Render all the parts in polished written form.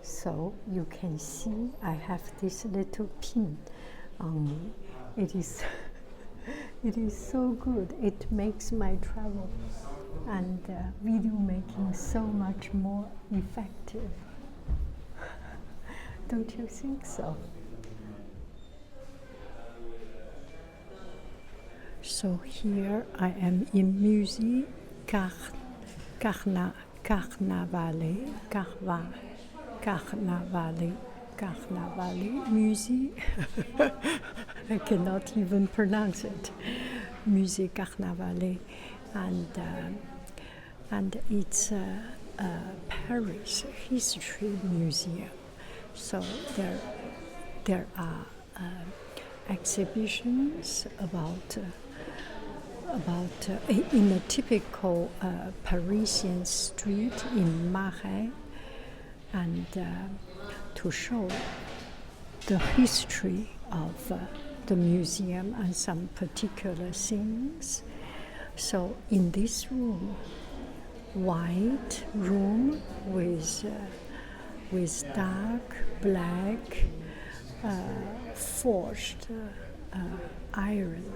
So you can see I have this little pin on me. It is it is so good. It makes my travel and video making so much more effective. Don't you think so? So here I am in Musee Carnavalet, Musée. I cannot even pronounce it. Musee Carnavalet, and it's a Paris History Museum. So there are exhibitions about in a typical Parisian street in Marais, and to show the history of the museum and some particular things. So in this room, white room with dark black forged iron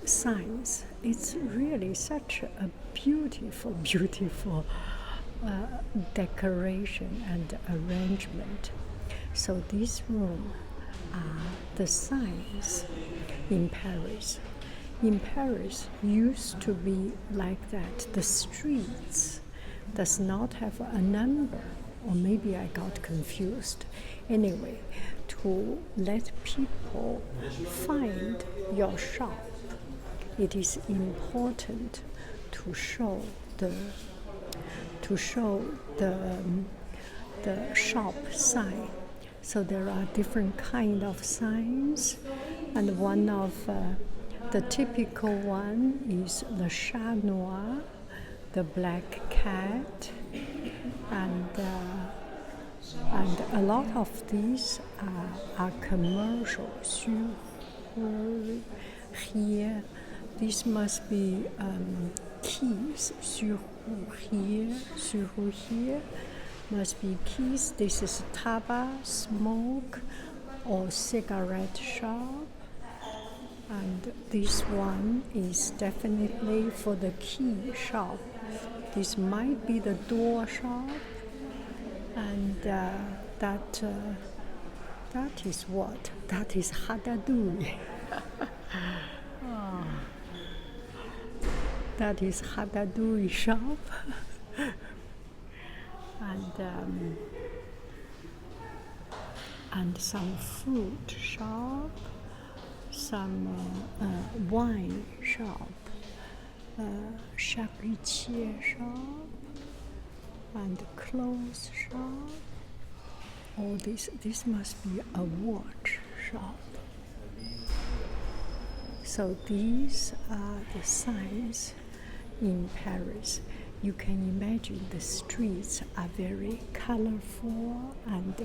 signs. It's really such a beautiful decoration and arrangement. So this room are the signs in Paris. In Paris used to be like that. The streets does not have a number, or maybe I got confused. Anyway, to let people find your shop, it is important to show the shop sign. So there are different kind of signs, and one of the typical one is the chat noir, the black cat, and a lot of these are commercials. Here, this must be keys. Sur here must be keys. This is tabac, smoke, or cigarette shop. And this one is definitely for the key shop. This might be the door shop, and that is what? That is Hadadui. Oh. That is Hadadui shop. And some fruit shop, some wine shop, charcutier shop, and clothes shop. Oh, this must be a watch shop. So these are the signs in Paris. You can imagine the streets are very colorful and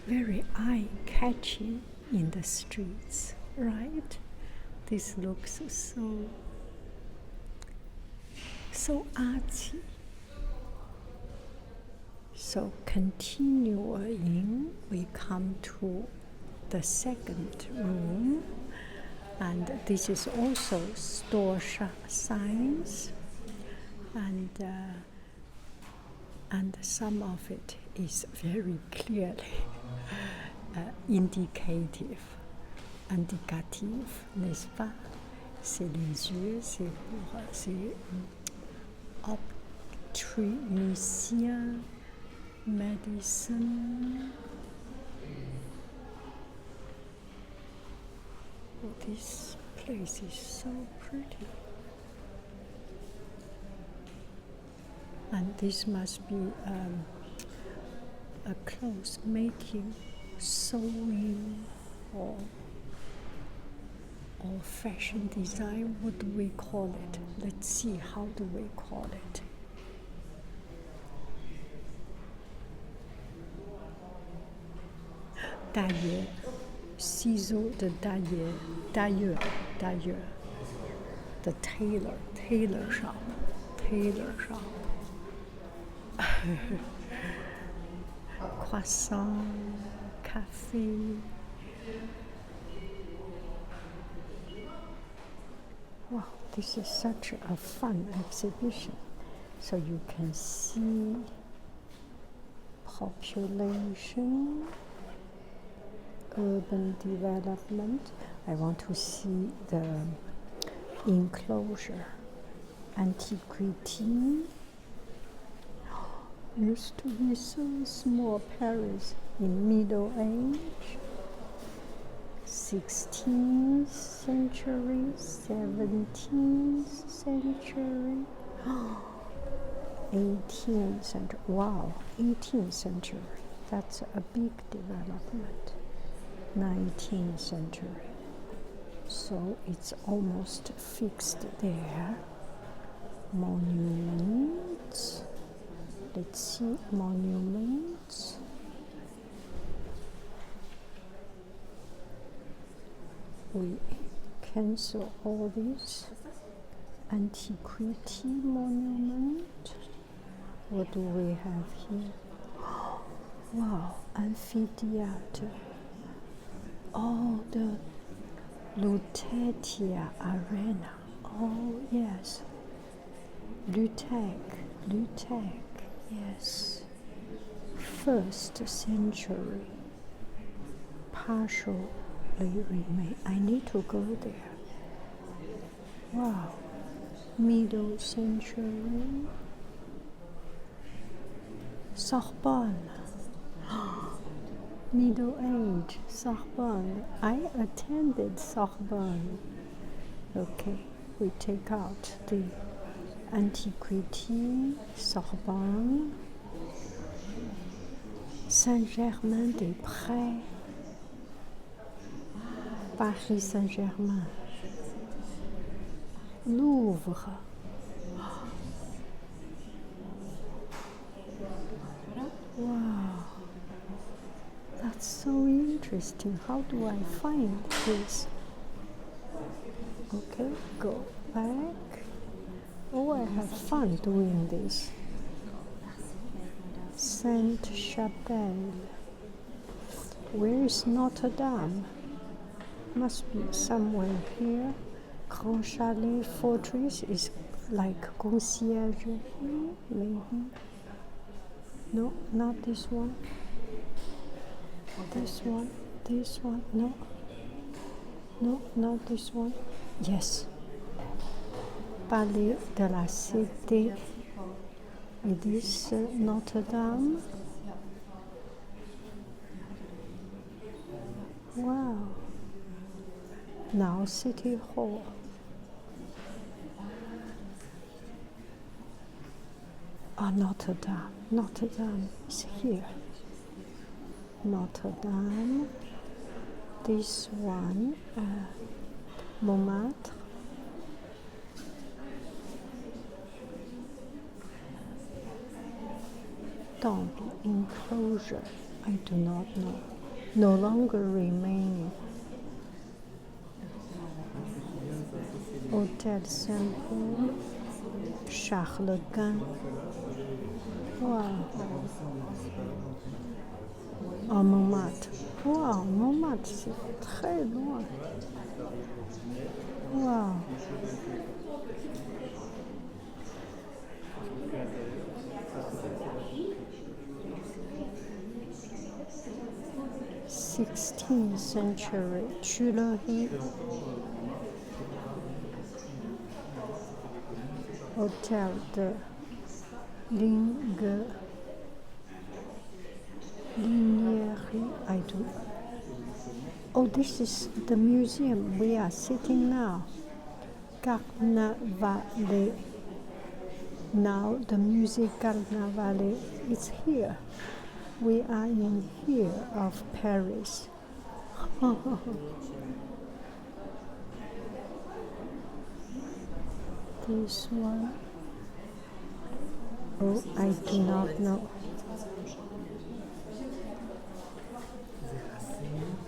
very eye-catching in the streets, right? This looks so artsy. So continuing, we come to the second room, and this is also store signs, and some of it is very clearly indicative, n'est-ce pas? C'est les yeux, c'est opticien, medicine. Oh, this place is so pretty. And this must be a clothes making, sewing, or fashion design. What do we call it? Let's see, how do we call it? Tailleur, ciseaux de tailleur, the tailor. tailor shop. Croissant, cafe. Wow, this is such a fun exhibition. So you can see population, urban development. I want to see the enclosure. Antiquity. Used to be so small Paris in Middle Age. 16th century, 17th century, 18th century. Wow, 18th century. That's a big development. 19th century. So it's almost fixed there. Monuments. Let's see, monuments. We cancel all these. Antiquity monument. What do we have here? Wow, amphitheater. Oh, the Lutetia Arena. Oh, yes. Lutec, yes. 1st century. Partially remain. I need to go there. Wow. Middle century. Sorbonne. Middle age, Sorbonne. I attended Sorbonne. Okay, we take out the antiquity, Sorbonne, Saint-Germain-des-Prés, Paris Saint-Germain, Louvre. Wow, that's so interesting. How do I find this? Okay, go back. Oh, I have fun doing this. Sainte-Chapelle. Where is Notre Dame? Must be somewhere here. Grand Chalet Fortress is like concierge, maybe. No, not this one. This one, no. No, not this one. Yes. Palais de la Cité. It is Notre Dame. Wow. Now City Hall. Ah, Notre Dame. Notre Dame is here. Notre Dame. This one, Montmartre. Temple enclosure. I do not know. No longer remaining. Hôtel Saint-Paul. Charles-Quint. Wow. En Montmartre. Wow, Montmartre, c'est très loin. Wow. Sixteenth century, Tuileries. Hôtel de Lignerie. I do. Oh, this is the museum we are sitting now. Carnavalet. Now the Musee Carnavalet is here. We are in here of Paris. This one. Oh, I do not know.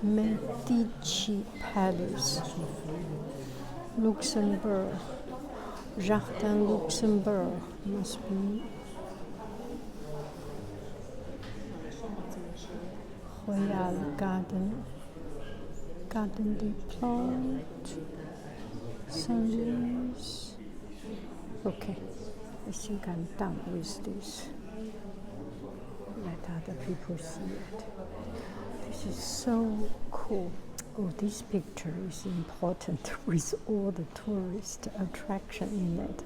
Medici Palace, Luxembourg. Jardin Luxembourg must be. Royal Garden, Garden des Plantes, Saint Louis. Okay, I think I'm done with this. Let other people see it. This is so cool. Oh, this picture is important with all the tourist attraction in it.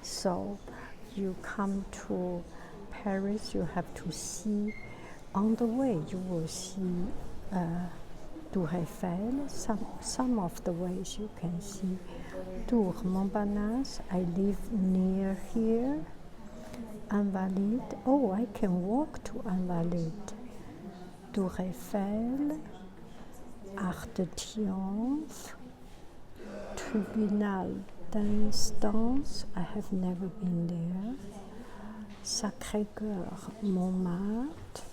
So you come to Paris, you have to see, on the way you will see Tour Eiffel, some of the ways you can see Tour Montparnasse. I live near here. Invalides. Oh, I can walk to Invalides. Tour Eiffel, Arc de Triomphe, Tribunal d'Instance. I have never been there. Sacré-Cœur, Montmartre,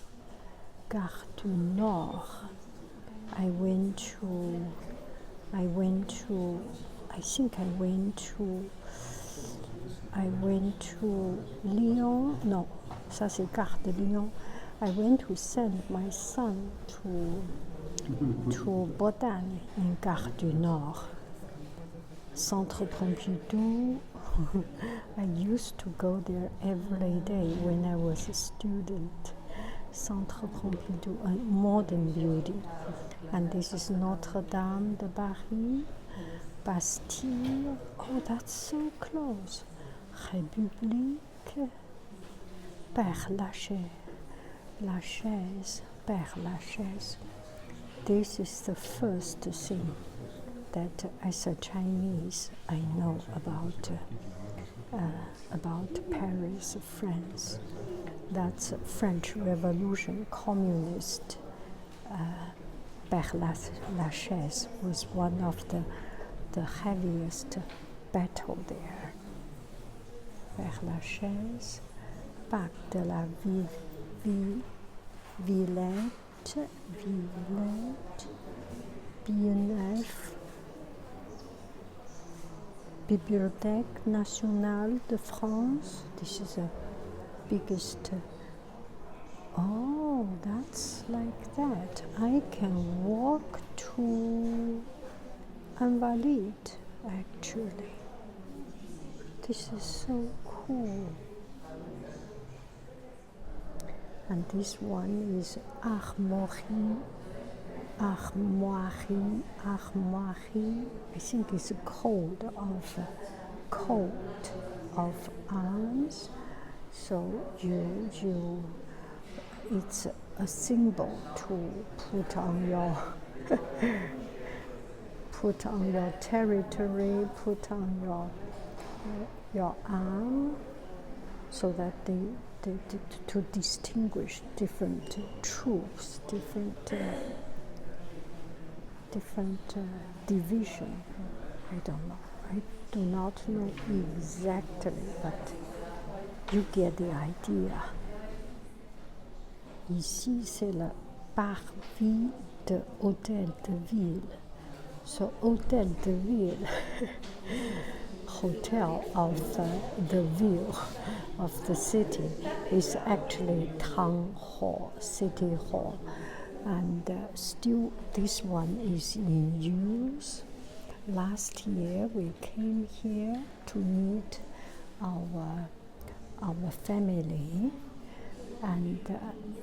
Gare du Nord. I went to Lyon. No, ça c'est Gare de Lyon. I went to send my son to Bretagne in Gare du Nord. Centre Pompidou. I used to go there every day when I was a student. Centre Pompidou, a modern building. And this is Notre Dame de Paris, Bastille. Oh, that's so close. République, Père Lachaise, Père Lachaise. This is the first thing that as a Chinese I know about Paris, France. That's French Revolution, communist. Père Lachaise was one of the heaviest battle there. Père Lachaise, Parc de la Villette, Biennef, Bibliothèque nationale de France. This is the biggest. Oh, that's like that. I can walk to Invalides, actually. This is so cool. And this one is Armoirie. I think it's a coat of arms. So it's a symbol to put on your territory, put on your arm, so that to distinguish different troops, different division. I don't know. I do not know exactly, but you get the idea. Ici, c'est le parvis de Hôtel de Ville. So, Hôtel de Ville, hotel of the ville of the city, is actually town hall, city hall. And still, this one is in use. Last year, we came here to meet our family, and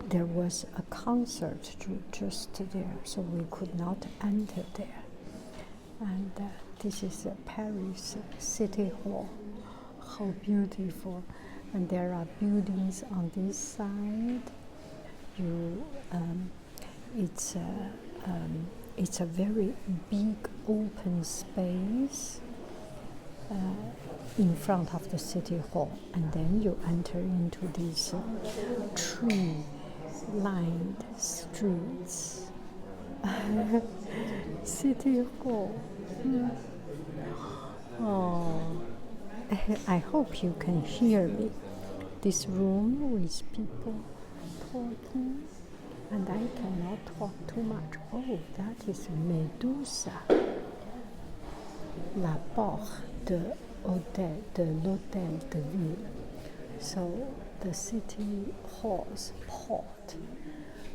there was a concert just there, so we could not enter there. And this is Paris City Hall. How beautiful! And there are buildings on this side. It's a very big open space in front of the city hall, and then you enter into these tree-lined streets. City hall. Oh, I hope you can hear me. This room with people talking. And I cannot talk too much. Oh, that is Medusa. La porte l'Hôtel de Ville. So the city hall's port,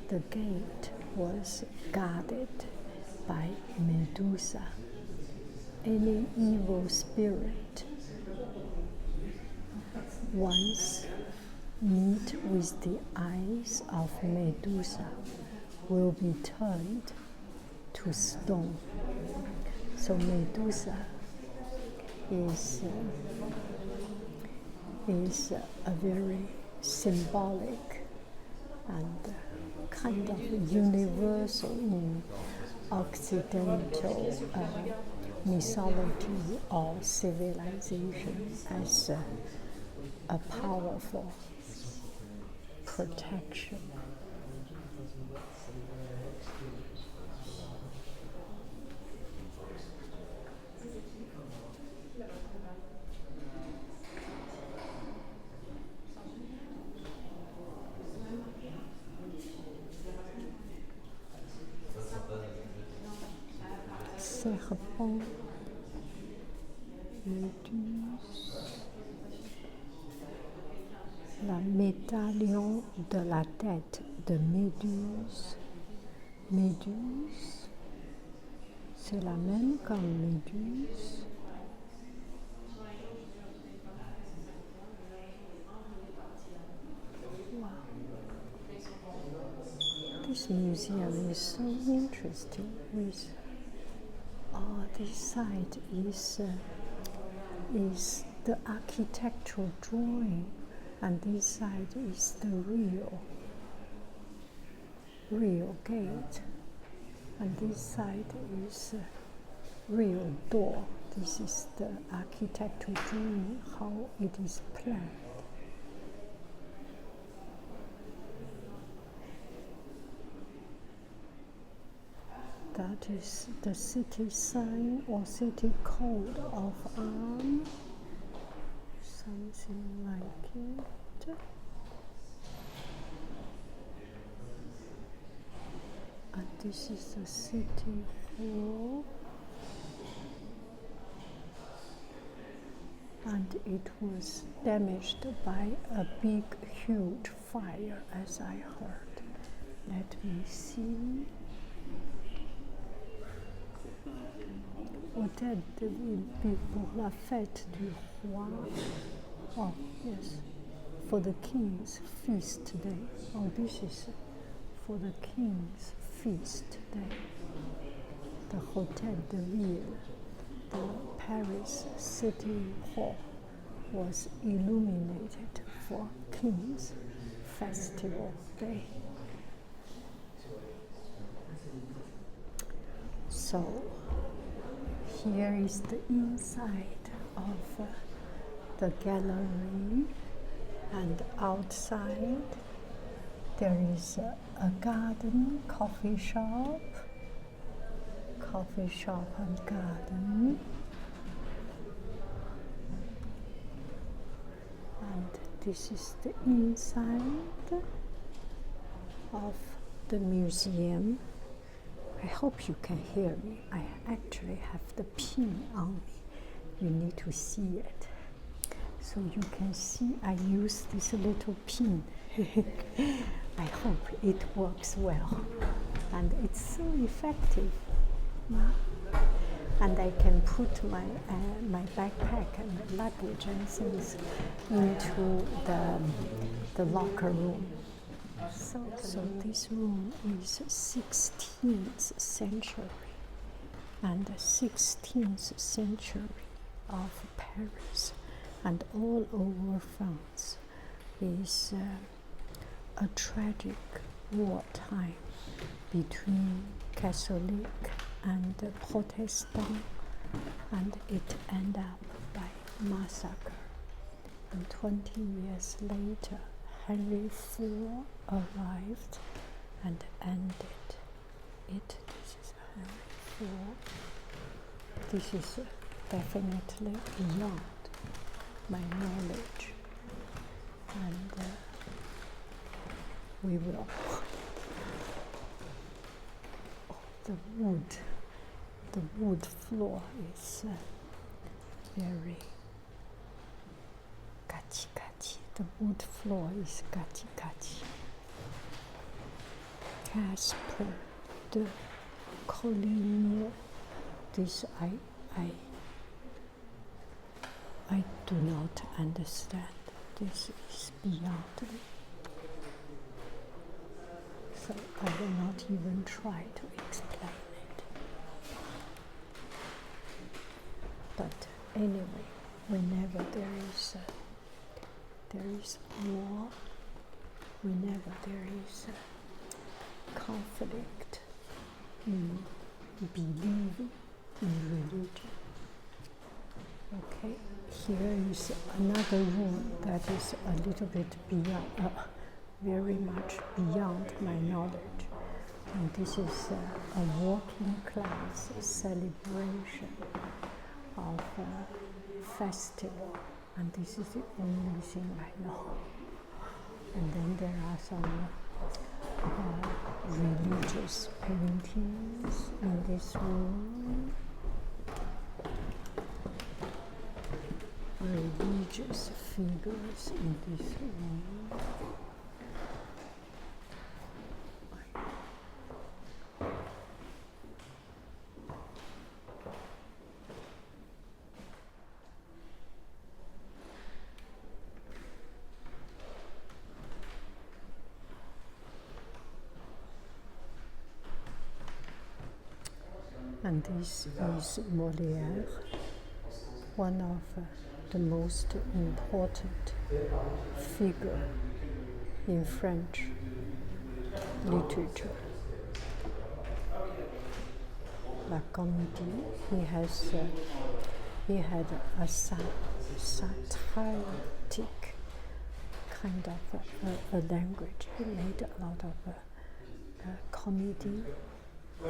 the gate was guarded by Medusa. Any evil spirit once meet with the eyes of Medusa will be turned to stone. So Medusa is a very symbolic and kind of universal in Occidental mythology or civilization as a powerful protection. Serpent, méduse, la médaillon de la tête de Méduse. Méduse, c'est la même comme Méduse. Wow. This museum is so interesting with this side is the architectural drawing, and this side is the real gate, and this side is real door. This is the architectural drawing, how it is planned. That is the city sign or city code of arms, something like it. And this is the city hall. And it was damaged by a big, huge fire, as I heard. Let me see. Hôtel de Ville pour la fête du roi. Oh, yes, for the king's feast day. Oh, this is for the king's feast day. The Hôtel de Ville, the Paris City Hall, was illuminated for King's Festival Day. So, here is the inside of the gallery, and outside there is a garden, coffee shop and garden. And this is the inside of the museum. I hope you can hear me. I actually have the pin on me. You need to see it. So you can see I use this little pin. I hope it works well. And it's so effective. And I can put my backpack and luggage and things into the locker room. So this room is 16th century, and 16th century of Paris, and all over France is a tragic wartime between Catholic and Protestant, and it ended up by massacre. And 20 years later, Henry IV arrived and ended it. This is Henry IV. This is definitely beyond my knowledge, and we will. Oh, the wood floor is very The wood floor is gachi gachi. Casper de Coligny. This I do not understand. This is beyond me. So I will not even try to explain it. But anyway, whenever there is war, whenever there is conflict in believing in religion. Okay, here is another room that is a little bit beyond, very much beyond my knowledge. And this is a working class celebration of a festival. And this is the only thing I know. And then there are some religious paintings in this room. Religious figures in this room. And this is Molière, one of the most important figure in French literature. La Comédie, he had a satiric kind of a language. He made a lot of comedy. La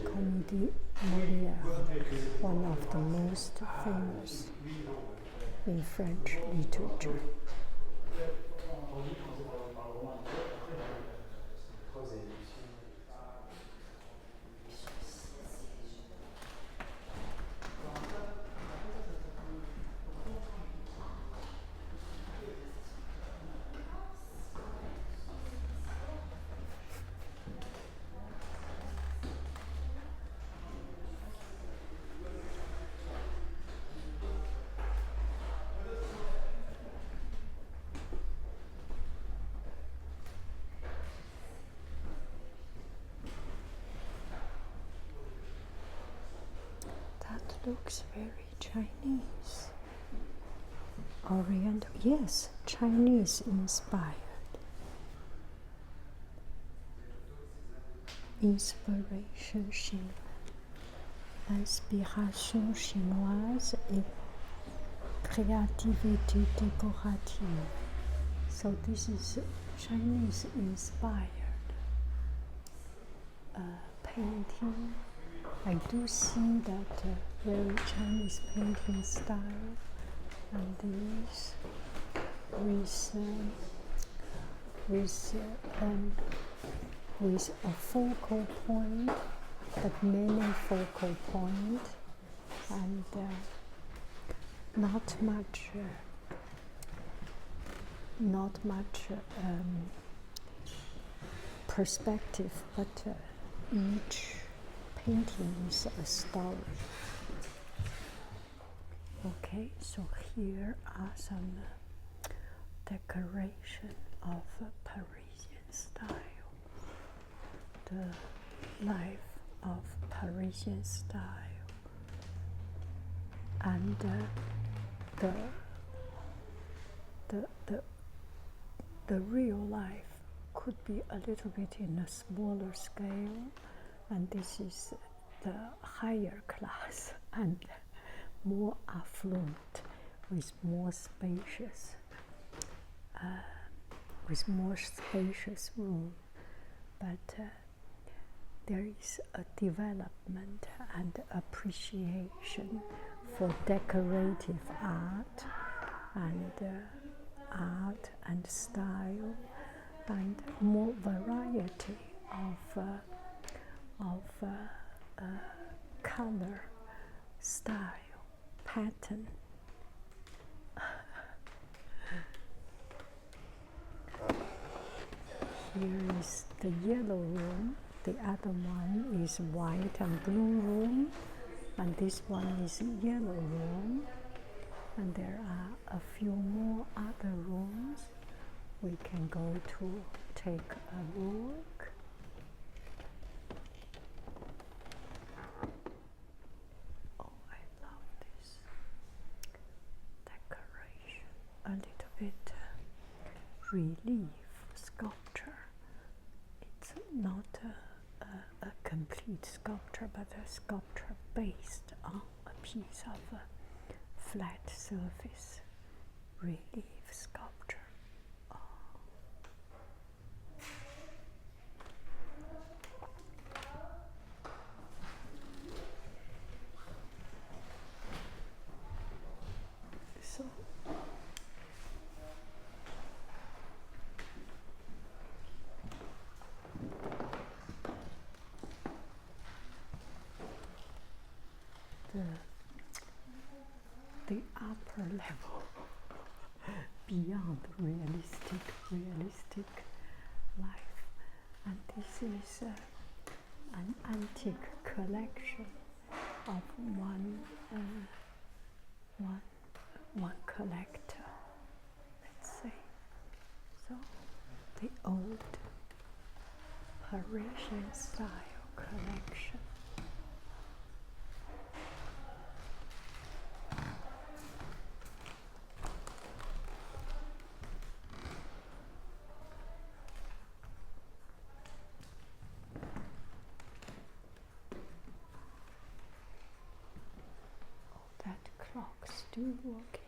Comédie Molière, one of the most famous in French literature. Looks very Chinese. Oriental, yes, Chinese inspired. Inspiration chinoise. Inspiration chinoise et créativité décorative. So this is Chinese inspired painting. I do see that very Chinese painting style, and these with a focal point, but many focal points, and not much perspective, but each painting is a story. Okay, so here are some decoration of Parisian style. The life of Parisian style, and the real life could be a little bit in a smaller scale, and this is the higher class and more affluent, with more spacious room. But there is a development and appreciation for decorative art and style, and more variety of color, style, pattern. here is the yellow room, the other one is white and blue room, and this one is yellow room, and there are a few more other rooms we can go to take a look. Oh, I love this decoration. A little bit relief sculpture. It's not a complete sculpture, but a sculpture based on a piece of flat surface. Relief sculpture. Oh. So the upper level beyond realistic life, and this is an antique collection of one collector, let's say. So the old Parisian style collection. That clock still working.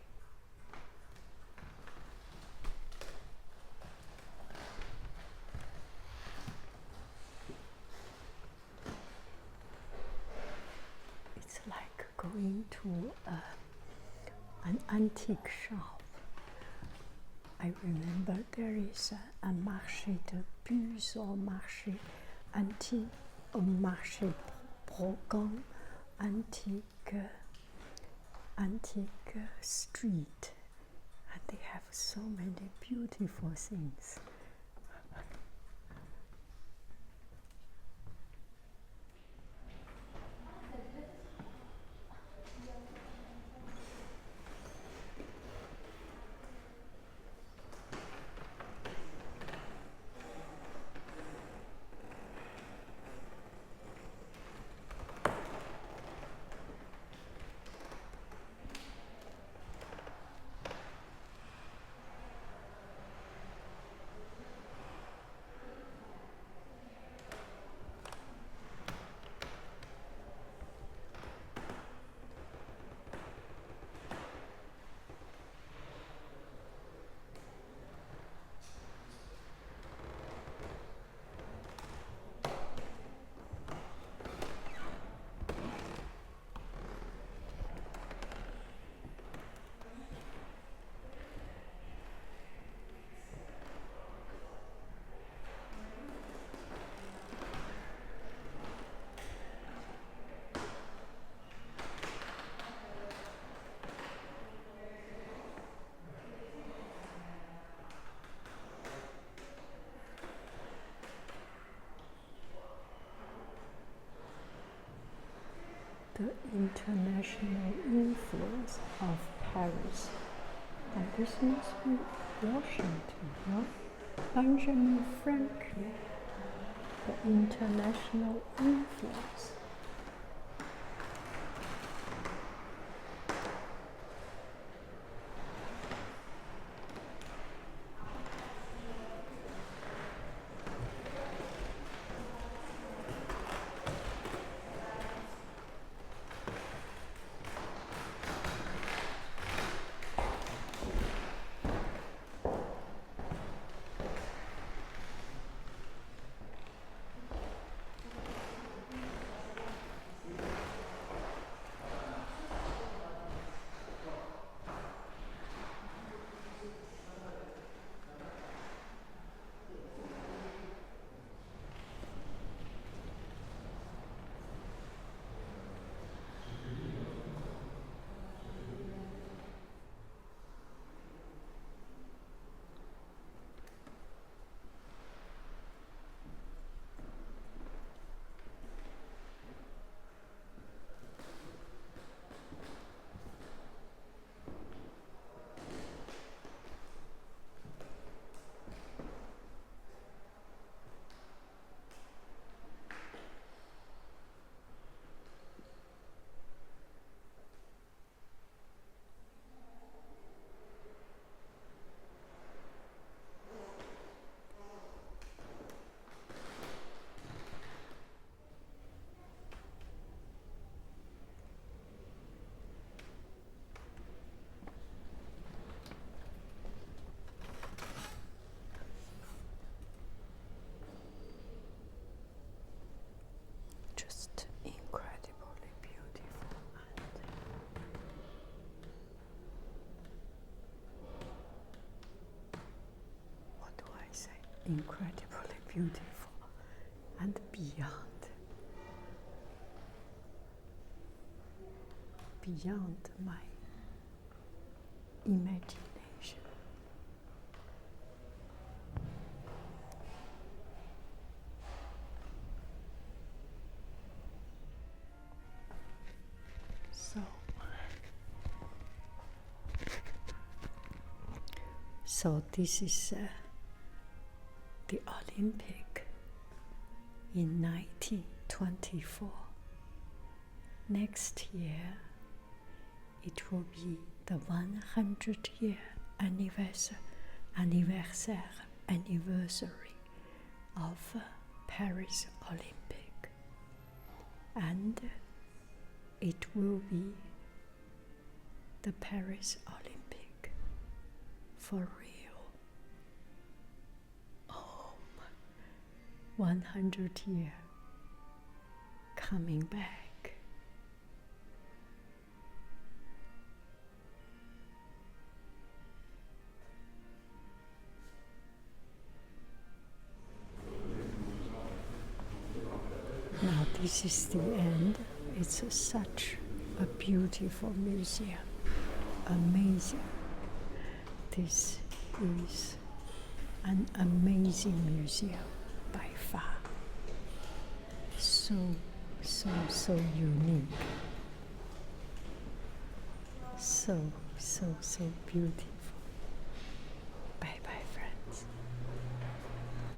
It's like going to an antique shop. I remember there is a marché de puces or marché antique, or marché brogant, antique street, and they have so many beautiful things. The international influence of Paris. And this must be Washington, no? Benjamin Franklin, the international influence. incredibly beautiful and beyond my imagination. So this is the Olympic in 1924. Next year, it will be the 100-year anniversary of Paris Olympic, and it will be the Paris Olympic for real. Oh, 100 years coming back. Now this is the end. It's such a beautiful museum. Amazing. This is an amazing museum by far. So unique. So beautiful.